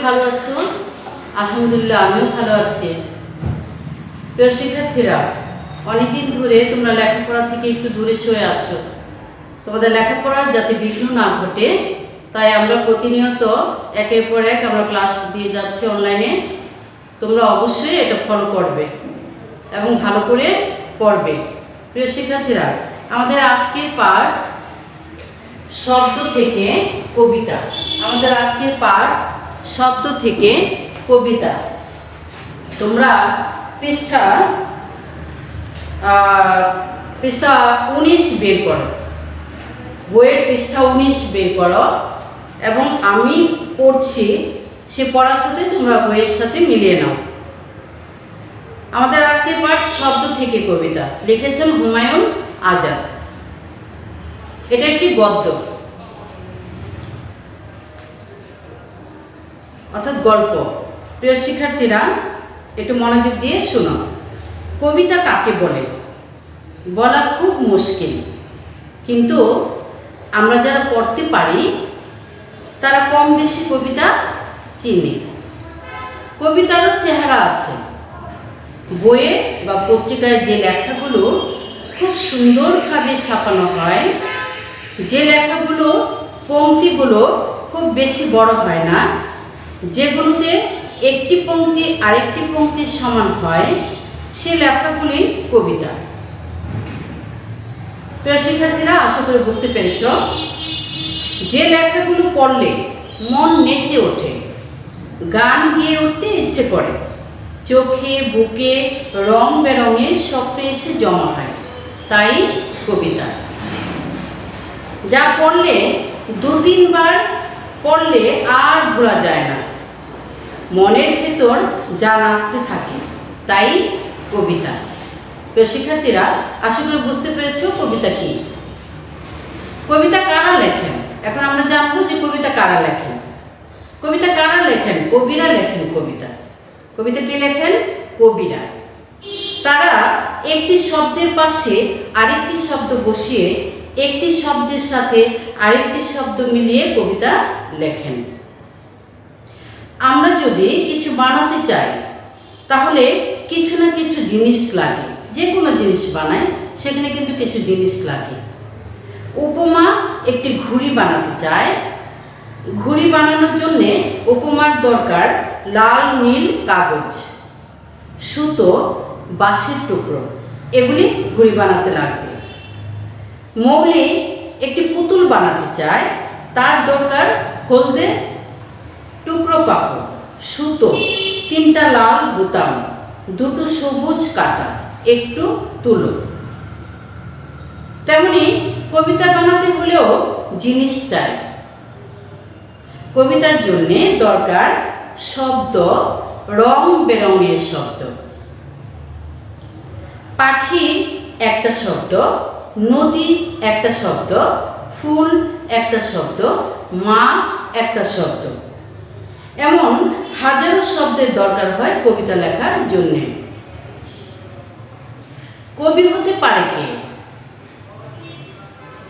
ভালো আছো? আলহামদুলিল্লাহ, আমিও ভালো আছি। প্রিয় শিক্ষার্থীরা, অনেকদিন ধরে তোমরা লেখাপড়া থেকে একটু দূরে সরে আছো। তোমাদের লেখাপড়ার যাতে বিঘ্ন না ঘটে, তাই আমরা প্রতিনিয়ত একের পর এক আমরা ক্লাস দিয়ে যাচ্ছি অনলাইনে। তোমরা অবশ্যই এটা ফলো করবে এবং ভালো করে পড়বে। প্রিয় শিক্ষার্থীরা, আমাদের আজকের পাঠ শব্দ থেকে কবিতা। আমাদের আজকের পাঠ শব্দ থেকে কবিতা। তোমরা পৃষ্ঠা 19 বের করো, বইয়ের পৃষ্ঠা 19 বের করো এবং আমি পড়ছি, সে পড়ার সাথে তোমরা বইয়ের সাথে মিলিয়ে নাও। আমাদের আজকের পাঠ শব্দ থেকে কবিতা, লিখেছেন হুমায়ুন আজাদ। এটা একটি গদ্য অর্থাৎ গল্প। প্রিয় শিক্ষার্থীরা, একটু মনোযোগ দিয়ে শোনো। কবিতা কাকে বলে বলা খুব মুশকিল, কিন্তু আমরা যারা পড়তে পারি তারা কম বেশি কবিতা চিনি। কবিতারও চেহারা আছে। বইয়ে বা পত্রিকায় যে লেখাগুলো খুব সুন্দরভাবে ছাপানো হয়, যে লেখাগুলো পংক্তিগুলো খুব বেশি বড় হয় না, যেগুলোতে একটি পংক্তি আরেকটি পংক্তির সমান হয়, সে লেখাগুলি কবিতা। প্রিয় শিক্ষার্থীরা, আশা করি বুঝতে পেরেছ। যে লেখাগুলো পড়লে মন নেচে ওঠে, গান গেয়ে উঠতে ইচ্ছে করে, চোখে বুকে রং বেরঙে স্বপ্নে এসে জমা হয়, তাই কবিতা। যা পড়লে 2-3 বার পড়লে আর ভোলা যায় না, মনের ভেতর যা নাচতে থাকে, তাই কবিতা। প্রিয় শিক্ষার্থীরা, আশা করি বুঝতে পেরেছ কবিতা কি। কবিতা কারা লেখেন? এখন আমরা জানবো যে কবিতা কারা লেখেন। কবিতা কারা লেখেন? কবিরা লেখেন কবিতা। কবিতা কে লেখেন? কবিরা। তারা একটি শব্দের পাশে আরেকটি শব্দ বসিয়ে একটি শব্দের সাথে আরেকটি শব্দ মিলিয়ে কবিতা লেখেন। আমরা যদি কিছু বানাতে চাই তাহলে কিছু না কিছু জিনিস লাগে। যে কোনো জিনিস বানাই সেখানে কিন্তু কিছু জিনিস লাগে। উপমা একটি ঘুড়ি বানাতে চায়, ঘুড়ি বানানোর জন্যে উপমার দরকার লাল নীল কাগজ, সুতো, বাঁশের টুকরো, এগুলি ঘুড়ি বানাতে লাগবে। মৌলি একটি পুতুল বানাতে চায়, তার দরকার হলদে টুকরো কাপড়, সুতো, 3টা লাল বোতাম, 2টো সবুজ কাঁটা, একটু তুলো। তেমনি কবিতা বানাতে হলেও জিনিস চাই। কবিতার জন্যে দরকার শব্দ, রং বেরঙের শব্দ। পাখি একটা শব্দ, নদী একটা শব্দ, ফুল একটা শব্দ, মা একটা শব্দ। এমন হাজারো শব্দের দরকার হয় কবিতা লেখার জন্যে। কবি হতে পারে কে?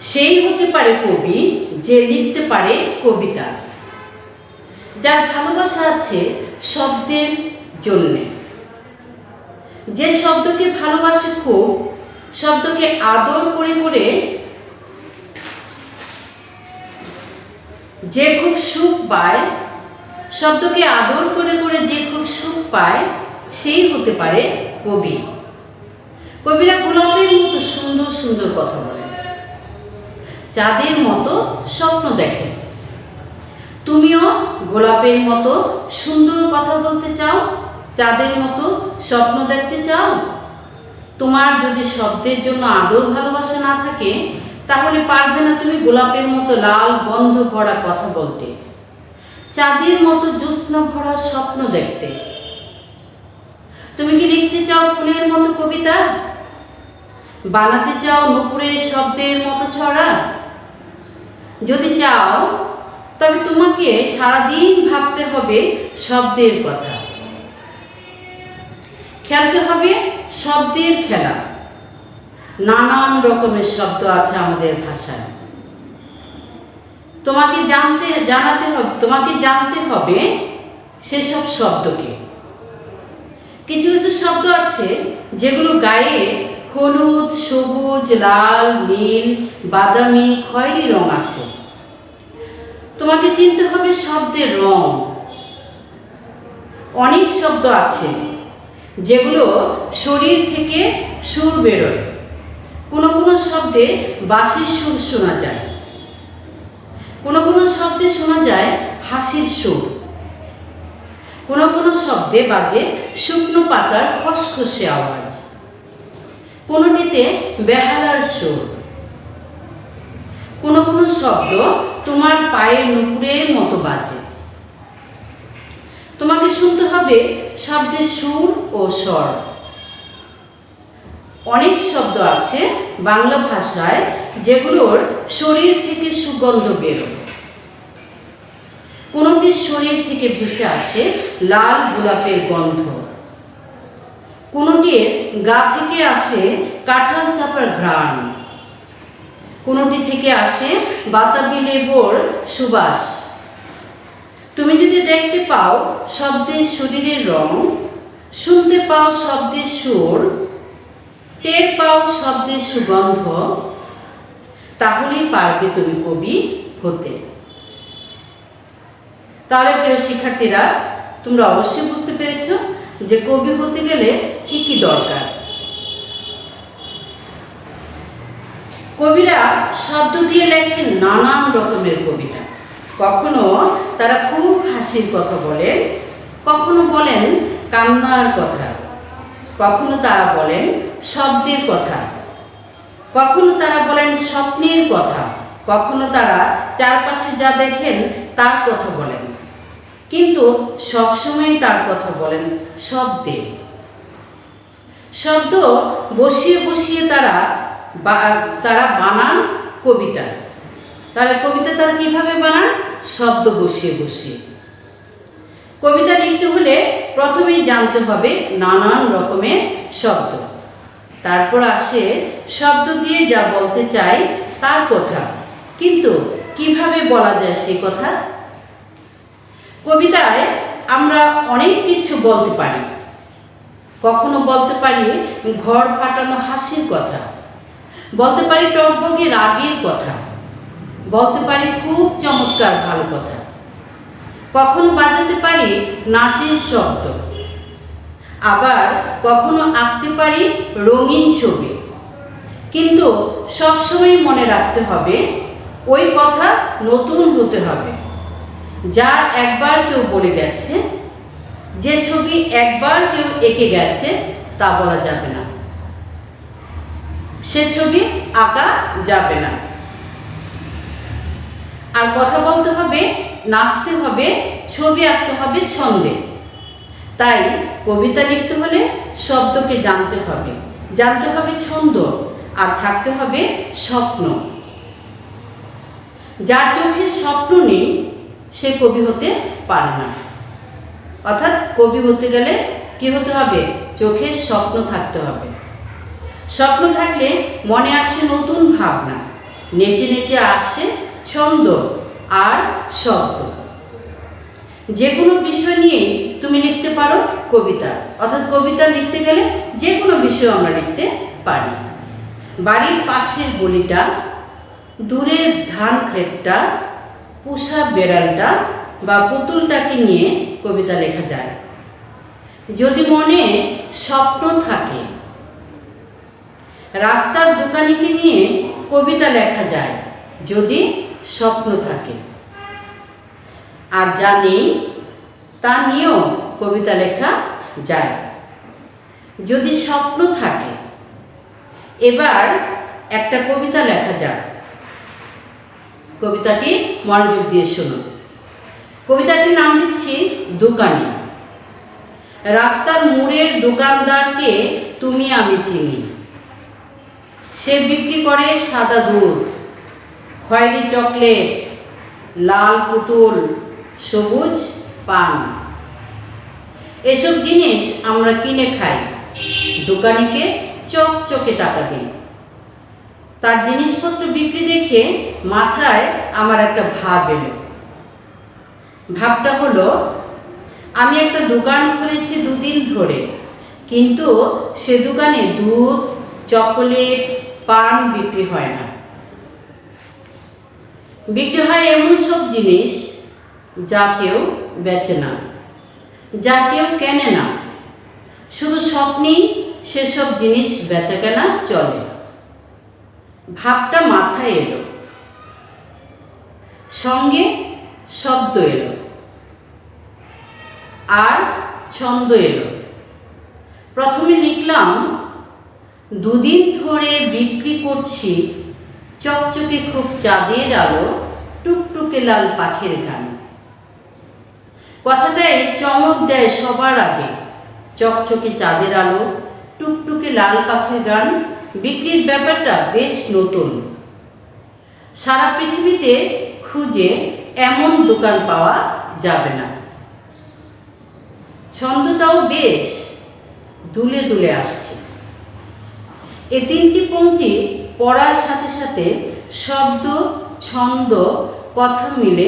সেই হতে পারে কবি যে লিখতে পারে কবিতা, যার ভালোবাসা আছে শব্দের জন্যে, যে শব্দকে ভালোবাসে খুব, শব্দকে আদর করে করে, যে খুব সুখ পায়, শব্দকে আদর করে করে যে খুব সুখ পায়, সেই হতে পারে কবি। কবিরা গোলাপের মতো সুন্দর সুন্দর কথা বলেন, চাঁদের মতো স্বপ্ন দেখেন। তুমিও গোলাপের মতো সুন্দর কথা বলতে চাও, চাঁদের মতো স্বপ্ন দেখতে চাও? তোমার যদি শব্দের জন্য আদর ভালোবাসা না থাকে, তাহলে পারবে না তুমি গোলাপের মতো লাল গন্ধ ভরা কথা বলতে, চাঁদের মতো জ্যোৎস্না ভরা স্বপ্ন দেখতে। তুমি কি লিখতে চাও ফুলের মতো কবিতা? বানাতে চাও নুপুরের শব্দের মতো ছড়া? যদি চাও তবে তোমাকে সারাদিন ভাবতে হবে শব্দের কথা, খেলতে হবে শব্দের খেলা। নানান রকমের শব্দ আছে আমাদের ভাষায়। তোমাকে জানতে হবে সেসব শব্দকে। কিছু কিছু শব্দ আছে যেগুলো গায়ে হলুদ, সবুজ, লাল, নীল, বাদামি, খয়েরি রং আছে। তোমাকে চিনতে হবে শব্দের রং। অনেক শব্দ আছে যেগুলো শরীর থেকে সুর বেরোয়। কোনো কোনো শব্দে বাঁশির সুর শোনা যায়, কোনো কোনো শব্দে শোনা যায় হাসির সুর, কোনো কোনো শব্দে বাজে শুকনো পাতার খসখসে আওয়াজ, কোনোটিতে বেহালার সুর। কোনো কোনো শব্দ তোমার পায়ের নুপুরের মতো বাজে। তোমাকে শুনতে হবে শব্দের সুর ও স্বর। অনেক শব্দ আছে বাংলা ভাষায় যেগুলোর শরীর থেকে সুগন্ধ বেরোয়। কোনোটির শরীর থেকে ভেসে আসে লাল গোলাপের গন্ধ, কোনোটির গা থেকে আসে কাঁঠাল চাপার ঘ্রাণ, কোনোটি থেকে আসে বাতাবি লেবুর সুবাস। তুমি যদি দেখতে পাও শব্দের শরীরের রং, শুনতে পাও শব্দের সুর, টের পাও শব্দের সুগন্ধ, তাহলেই পারবে তুমি কবি হতে। তাহলে প্রিয় শিক্ষার্থীরা, তোমরা অবশ্যই বুঝতে পেরেছ যে কবি হতে গেলে কি কি দরকার। কবিরা শব্দ দিয়ে লেখেন নানান রকমের কবিতা। কখনো তারা খুব হাসির কথা বলেন, কখনো বলেন কান্নার কথা, কখনো তারা বলেন শব্দের কথা, কখনো তারা বলেন স্বপ্নের কথা, কখনো তারা চারপাশে যা দেখেন তার কথা বলেন, কিন্তু সবসময় তার কথা বলেন শব্দে। শব্দ বসিয়ে বসিয়ে তারা বানান কবিতা। তাহলে কবিতা তারা কিভাবে বানান? শব্দ বসিয়ে বসিয়ে। কবিতা লিখতে হলে প্রথমেই জানতে হবে নানান রকমের শব্দ, তারপর আসে শব্দ দিয়ে যা বলতে চাই তার কথা, কিন্তু কিভাবে বলা যায় সেই কথা। কবিতায় আমরা অনেক কিছু বলতে পারি। কখনো বলতে পারি ঘর ফাটানো হাসির কথা, বলতে পারি টকবগে রাগের কথা, বলতে পারি খুব চমৎকার ভালো কথা, কখনো বাজাতে পারি নাচের শব্দ, আবার কখনো আঁকতে পারি রঙিন ছবি। কিন্তু সবসময় মনে রাখতে হবে ওই কথা নতুন হতে হবে। যা একবার কেউ বলে গেছে, যে ছবি একবার কেউ এঁকে গেছে তা বলা যাবে না, সে ছবি আঁকা যাবে না। আর কথা বলতে হবে, নাচতে হবে, ছবি আঁকতে হবে ছন্দে। তাই কবিতা লিখতে হলে শব্দকে জানতে হবে, জানতে হবে ছন্দ, আর থাকতে হবে স্বপ্ন। যার চোখে স্বপ্ন নেই সে কবি হতে পারে না। অর্থাৎ কবি হতে গেলে কি হতে হবে? চোখে স্বপ্ন থাকতে হবে। স্বপ্ন থাকলে মনে আসে নতুন ভাবনা, নেচে নেচে আসে ছন্দ আর শব্দ। যে কোনো বিষয় নিয়েই তুমি লিখতে পারো কবিতা। অর্থাৎ কবিতা লিখতে গেলে যে কোনো বিষয় আমরা লিখতে পারি। বাড়ির পাশের গলিটা, দূরের ধান ক্ষেতটা, পোষা বেড়ালটা বা পুতুলটাকে নিয়ে কবিতা লেখা যায়। যদি মনে স্বপ্ন থাকে, রাস্তার দোকানিকে নিয়ে কবিতা লেখা যায় যদি স্বপ্ন থাকে। আর যা নেই তা নিয়েও কবিতা লেখা যায় যদি স্বপ্ন থাকে। এবার একটা কবিতা লেখা যাক। কবিতাটি মনোযোগ দিয়ে শুনুন। কবিতাটির নাম দিচ্ছি দোকানি। রাস্তার মোড়ের দোকানদারকে তুমি আমি চিনি। সে বিক্রি করে সাদা দুধ, খয়েরি চকলেট, লাল পুতুল, সবুজ পান। এসব জিনিস আমরা কিনে খাই, দোকানিকে চকচকে টাকা দিই। তার জিনিসপত্র বিক্রি দেখে মাথায় আমার একটা ভাব এলো। ভাবটা হলো, আমি একটা দোকান খুলেছি 2 দিন ধরে, কিন্তু সে দোকানে দুধ, চকোলেট, পান বিক্রি হয় না। বিক্রি হয় এমন সব জিনিস যা কেউ বেচে না, যা কেউ কেনে না। শুধু স্বপ্নেই সেসব জিনিস বেচাকেনা চলে। ভাবটা মাথায় এলো, সঙ্গে শব্দ এলো, আর ছন্দ এলো। প্রথমে লিখলাম, 2 দিন ধরে বিক্রি করছি চকচকে খুব চাঁদের আলো, টুকটুকে লাল পাখির গান। কথাটাই চমক দেয় সবার আগে। চকচকে চাঁদের আলো, টুকটুকে লাল পাখির গান। বিক্রির ব্যাপারটা বেশ নতুন। সারা পৃথিবীতে খুঁজে এমন দোকান পাওয়া যাবে না। ছন্দটাও বেশ দুলে দুলে আসছে। এই 3টি পংক্তি পড়ার সাথে সাথে শব্দ, ছন্দ, কথা মিলে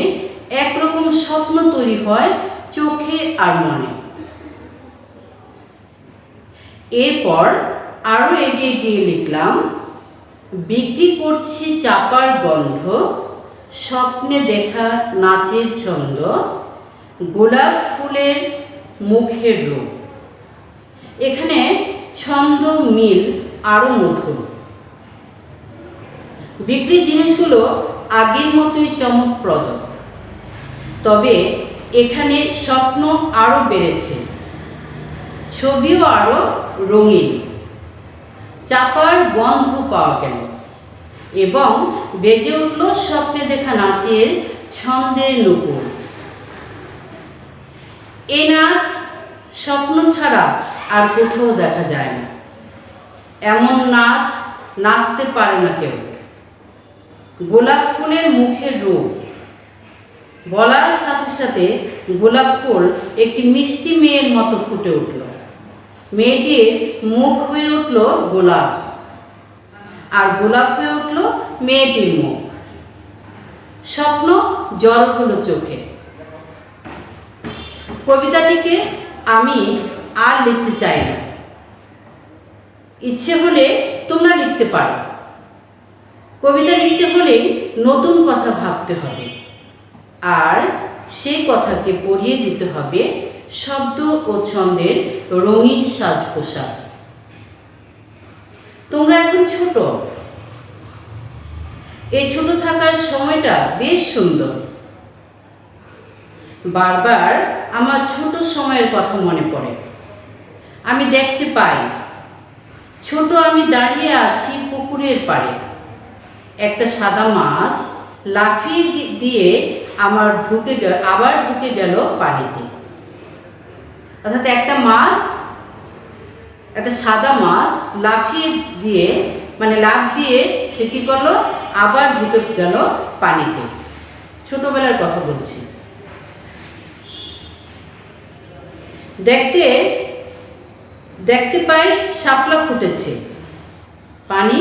একরকম স্বপ্ন তৈরি হয় চোখে আর মনে। এরপর আরো এগিয়ে গিয়ে লিখলাম, বিক্রি করছি চাপার গন্ধ, স্বপ্নে দেখা নাচের ছন্দ, গোলাপ ফুলের মুখের রূপ। এখানে ছন্দ মিল আরো মধুর। বিক্রির জিনিসগুলো আগের মতোই চমকপ্রদ, তবে এখানে স্বপ্ন আরো বেড়েছে, ছবিও আরো রঙিন। চাপার গন্ধ পাওয়া গেল এবং বেজে উঠল স্বপ্নে দেখা নাচের ছন্দের নূপুর। এই নাচ স্বপ্ন ছাড়া আর কোথাও দেখা যায় না। এমন নাচ নাচতে পারে না কেউ। গোলাপ ফুলের মুখের রূপ বলার সাথে সাথে গোলাপ ফুল একটি মিষ্টি মেয়ের মতো ফুটে উঠল। মেয়েটির মুখ হয়ে উঠল গোলাপ, আর গোলাপ হয়ে উঠল মেয়েটির মুখ। স্বপ্ন জল হলো চোখে। কবিতাটিকে আমি আর লিখতে চাই না। ইচ্ছে হলে তোমরা লিখতে পারো। কবিতা লিখতে হলে নতুন কথা ভাবতে হবে, আর সেই কথাকে পরিয়ে দিতে হবে শব্দ ও ছন্দের রঙিন সাজ পোশাক। তোমরা এখন ছোট। এই ছোট থাকার সময়টা বেশ সুন্দর। বারবার আমার ছোট সময়ের কথা মনে পড়ে। আমি দেখতে পাই, ছোট আমি দাঁড়িয়ে আছি পুকুরের পাড়ে। একটা সাদা মাছ লাফিয়ে দিয়ে আবার ঢুকে গেল পানিতে। অর্থাৎ একটা সাদা মাছ লাফিয়ে দিয়ে লাফ দিয়ে সে কি করলো, আবার ঢুকে গেল পানিতে। ছোটবেলার কথা বলছি। দেখতে পাই শাপলা ফুটেছে, পানি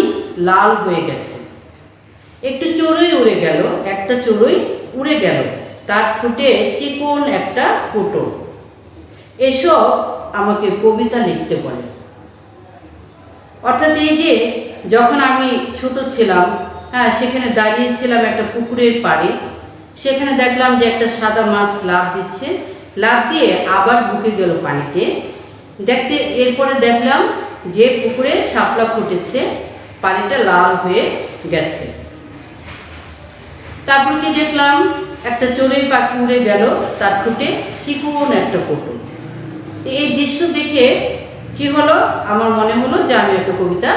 লাল হয়ে গেছে। একটা চড়ুই উড়ে গেল, তার ঠোঁটে চিকন একটা ফুটো। এসব আমাকে কবিতা লিখতে বলে। অর্থাৎ এই যে যখন আমি ছোট ছিলাম, সেখানে দাঁড়িয়েছিলাম একটা পুকুরের পাড়ে, সেখানে দেখলাম যে একটা সাদা মাছ লাফ দিচ্ছে, লাফ দিয়ে আবার ঢুকে গেল পানিতে। এরপরে দেখলাম যে পুকুরে শাপলা ফুটেছে, পানিটা লাল হয়ে গেছে। তারপর কি দেখলাম, একটা চড়ুই পাখি উড়ে গেল, তার ঠোঁটে চিকন একটা ফুটো। এই দৃশ্য দেখে কি হলো, আমার মনে হলো যে আমি একটা কবিতা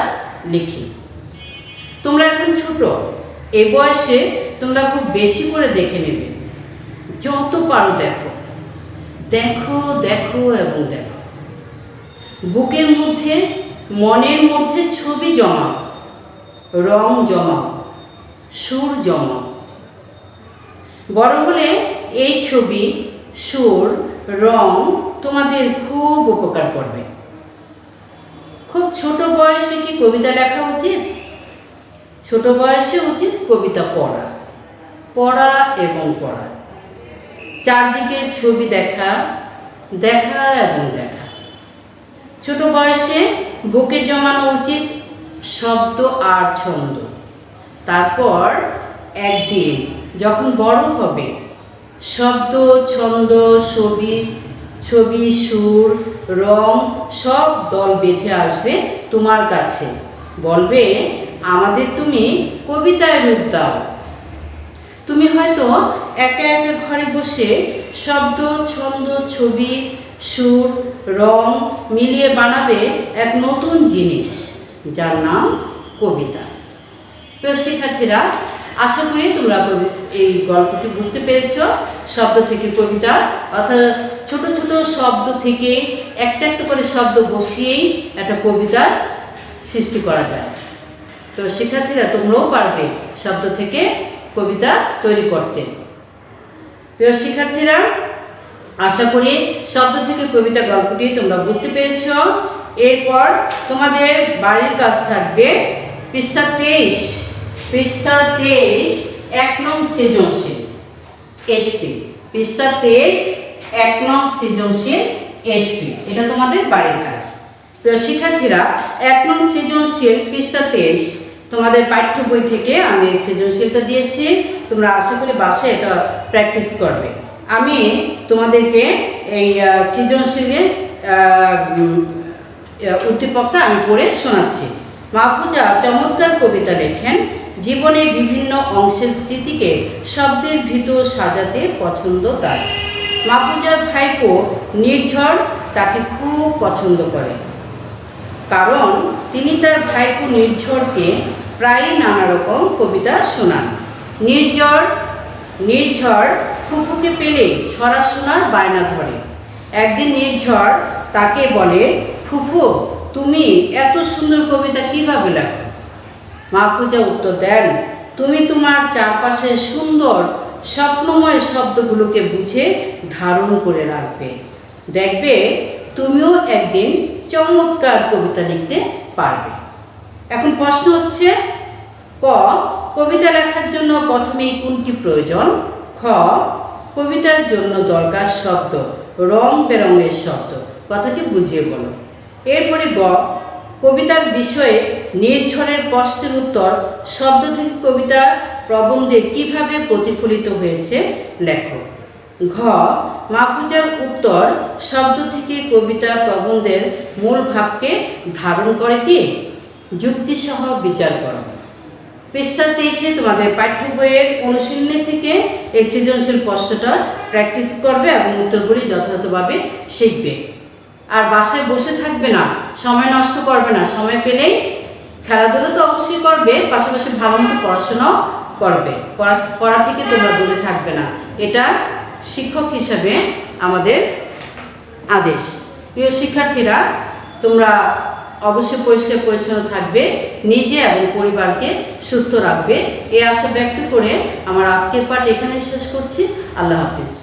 লিখি। তোমরা এখন ছোট, এই বয়সে তোমরা খুব বেশি করে দেখে নেবে। যত পারো দেখো দেখো দেখো এবং দেখো। বুকের মধ্যে, মনের মধ্যে ছবি জমা, রং জমা, সুর জমা। বড় হলে এই ছবি, সুর, রং তোমাদের খুব উপকার করবে। খুব ছোট বয়সে কি কবিতা লেখা উচিত? ছোট বয়সে উচিত কবিতা পড়া এবং পড়া। চারদিকে ছবি দেখা, দেখা এবং দেখা। ছোট বয়সে বুকে জমানো উচিত শব্দ আর ছন্দ। তারপর একদিন যখন বড় হবে, শব্দ, ছন্দ, ছবি, সুর, রং সব দল বেঁধে আসবে তোমার কাছে, বলবে আমাদের তুমি কবিতায় রূপ দাও। তুমি হয়তো একা একা ঘরে বসে শব্দ, ছন্দ, ছবি, সুর, রং মিলিয়ে বানাবে এক নতুন জিনিস, যার নাম কবিতা। প্রিয় শিক্ষার্থীরা, আশা করি তোমরা এই গল্পটি বুঝতে পেরেছ। শব্দ থেকে কবিতা, অর্থাৎ ছোট ছোট শব্দ থেকে একটা একটা করে শব্দ বসিয়েই একটা কবিতা সৃষ্টি করা যায়। তো শিক্ষার্থীরা, তোমরাও পারবে শব্দ থেকে কবিতা তৈরি করতে। প্রিয় শিক্ষার্থীরা, আশা করি শব্দ থেকে কবিতা গল্পটি তোমরা বুঝতে পেরেছ। এরপর তোমাদের বাড়ির কাজ থাকবে পৃষ্ঠা 23 1 নং সৃজনশীল এইচপি। পৃষ্ঠা 23 1 নং সৃজনশীল এইচপি, এটা তোমাদের বাড়ির কাজ। প্রিয় শিক্ষার্থীরা, 1 নং সৃজনশীল পৃষ্ঠা 23 তোমাদের পাঠ্য বই থেকে আমি সৃজনশীলটা দিয়েছি। তোমরা আশা করি বাসায় এটা প্র্যাকটিস করবে। আমি তোমাদেরকে এই সৃজনশীলের উদ্দীপকটা আমি পড়ে শোনাচ্ছি। মাহফুজা চমৎকার কবিতা লেখেন। জীবনের বিভিন্ন অংশের স্মৃতিকে শব্দের ভিতর সাজাতে পছন্দ তার। মাহফুজার ভাইপো নির্ঝর তাকে খুব পছন্দ করে, কারণ তিনি তার ভাইপো নির্ঝরকে প্রায়ই নানা রকম কবিতা শোনান। নির্ঝর ফুফুকে পেলে ছড়া শোনার বায়না ধরে। একদিন নির্ঝর তাকে বলে, ফুফু তুমি এত সুন্দর কবিতা কিভাবে লেখো? মাহফুজা উত্তর দেন, তুমি তোমার চারপাশের সুন্দর স্বপ্নময় শব্দগুলোকে বুঝে ধারণ করে রাখবে, দেখবে তুমিও একদিন চমৎকার কবিতা লিখতে পারবে। এখন প্রশ্ন হচ্ছে, ক কবিতা লেখার জন্য প্রথমেই কোনটি প্রয়োজন? খ কবিতার জন্য দরকার শব্দ, রং বেরঙের শব্দ। কথাটি বুঝিয়ে বলো। এরপরে গ কবিতার বিষয়ে নির্ঝরের প্রশ্নের উত্তর শব্দ থেকে কবিতা প্রবন্ধে কিভাবে প্রতিফলিত হয়েছে লেখো। ঘ মাহফুজার উত্তর শব্দ থেকে কবিতা প্রবন্ধের মূল ভাবকে ধারণ করে কি? যুক্তিসহ বিচার করো। পৃষ্ঠা 23 তোমাদের পাঠ্য বইয়ের অনুশীলনী থেকে এই সৃজনশীল প্রশ্নটা প্র্যাকটিস করবে এবং উত্তরগুলি যথাযথভাবে শিখবে। আর বাসায় বসে থাকবে না, সময় নষ্ট করবে না। সময় পেলেই খেলাধুলা তো অবশ্যই করবে, পাশাপাশি ভালো মতো পড়াশোনাও করবে। পড়া থেকে তোমরা দূরে থাকবে না, এটা শিক্ষক হিসাবে আমাদের আদেশ। প্রিয় শিক্ষার্থীরা, তোমরা অবশ্যই পরিষ্কার পরিচ্ছন্ন থাকবে, নিজে এবং পরিবারকে সুস্থ রাখবে, এই আশা ব্যক্ত করে আমার আজকের পাঠ এখানে শেষ করছি। আল্লাহ হাফিজ।